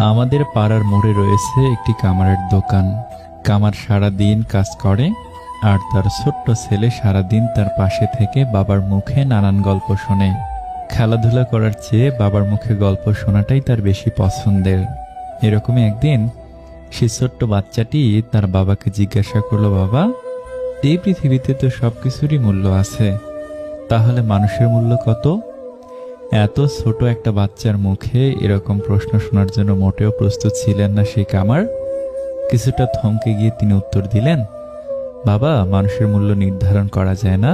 আমাদের পাড়ার মোড়ে রয়েছে একটি কামারের দোকান। কামার সারা দিন কাজ করে, আর তার ছোট্ট ছেলে সারাদিন তার পাশে থেকে বাবার মুখে নানান গল্প শোনে। খেলাধুলা করার চেয়ে বাবার মুখে গল্প শোনাটাই তার বেশি পছন্দের। এরকমই একদিন সে ছোট্ট বাচ্চাটি তার বাবাকে জিজ্ঞাসা করলো, বাবা, এই পৃথিবীতে তো সবকিছুরই মূল্য আছে, তাহলে মানুষের মূল্য কত? এত ছোট একটা বাচ্চার মুখে এরকম প্রশ্ন শোনার জন্য মোটেও প্রস্তুত ছিলেন না সেই কামার। কিছুটা থমকে গিয়ে তিনি উত্তর দিলেন, বাবা, মানুষের মূল্য নির্ধারণ করা যায় না।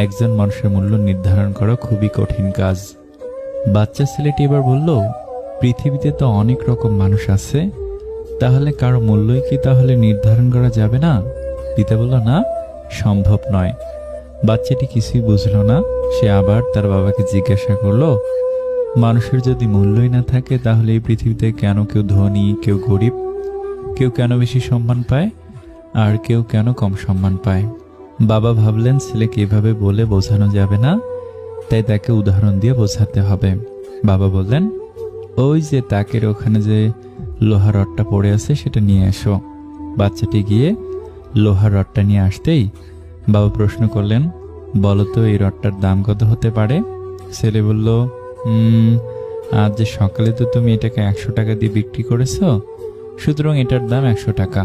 একজন মানুষের মূল্য নির্ধারণ করা খুবই কঠিন কাজ। বাচ্চা ছেলেটি এবার বলল, পৃথিবীতে তো অনেক রকম মানুষ আছে, তাহলে কারো মূল্যই কি তাহলে নির্ধারণ করা যাবে না? পিতা বলল, না, সম্ভব নয়। বাচ্চাটি কিছুই বুঝলো না। সে আবার তার বাবাকে জিজ্ঞাসা করলো, মানুষের যদি মূল্যই না থাকে, তাহলে এই পৃথিবীতে কেন কেউ ধনী, কেউ গরিব, কেউ কেন বেশি সম্মান পায় আর কেউ কেন কম সম্মান পায়? বাবা ভাবলেন ছেলেকে এভাবে বলে বোঝানো যাবে না, তাই তাকে উদাহরণ দিয়ে বোঝাতে হবে। বাবা বললেন, ওই যে তাকের ওখানে যে লোহার রডটা পড়ে আছে সেটা নিয়ে এসো। বাচ্চাটি গিয়ে লোহার রডটা নিয়ে আসতেই বাবা প্রশ্ন করলেন, বলো তো এই রডটার দাম কত হতে পারে? ছেলে বলল, আজ যে সকালে তো তুমি এটাকে 100 টাকা দিয়ে বিক্রি করেছো, সুতরাং এটার দাম 100 টাকা।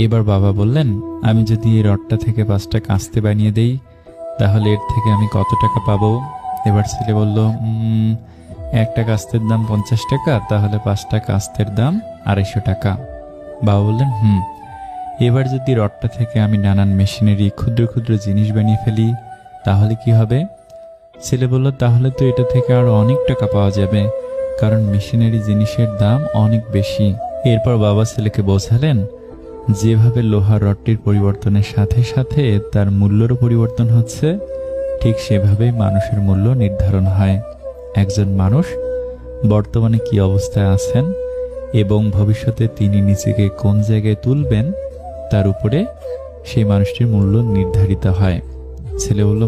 এবার বাবা বললেন, আমি যদি এই রডটা থেকে 5টা কাস্তে বানিয়ে দেই, তাহলে এর থেকে আমি কত টাকা পাবো? এবার ছেলে বলল, একটা কাস্তের দাম 50 টাকা, তাহলে 5টা কাস্তের দাম 250 টাকা। বাবা বললেন, এবার যদি রডটা থেকে আমি নানান মেশিনারি, ক্ষুদ্র ক্ষুদ্র জিনিস বানিয়ে ফেলি, তাহলে কি হবে? ছেলে বলল, তাহলে তো এটা থেকে আরো অনেক টাকা পাওয়া যাবে, কারণ মেশিনারি জিনিসের দাম অনেক বেশি। এরপর বাবা ছেলেকে বোঝালেন, যেভাবে লোহার রডটির পরিবর্তনের সাথে সাথে তার মূল্যেরও পরিবর্তন হচ্ছে, ঠিক সেভাবেই মানুষের মূল্য নির্ধারণ হয়। একজন মানুষ বর্তমানে কি অবস্থায় আছেন এবং ভবিষ্যতে তিনি নিজেকে কোন জায়গায় তুলবেন, তার উপরে সেই মানুষটির মূল্য নির্ধারিত হয়। ছেলে বলল,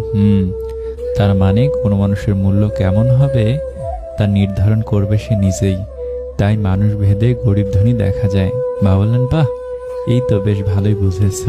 তার মানে কোনো মানুষের মূল্য কেমন হবে তা নির্ধারণ করবে সে নিজেই, তাই মানুষ ভেদে গরিব ধনী দেখা যায়। বাবা বললেন, বাহ, এই তো বেশ ভালোই বুঝেছ।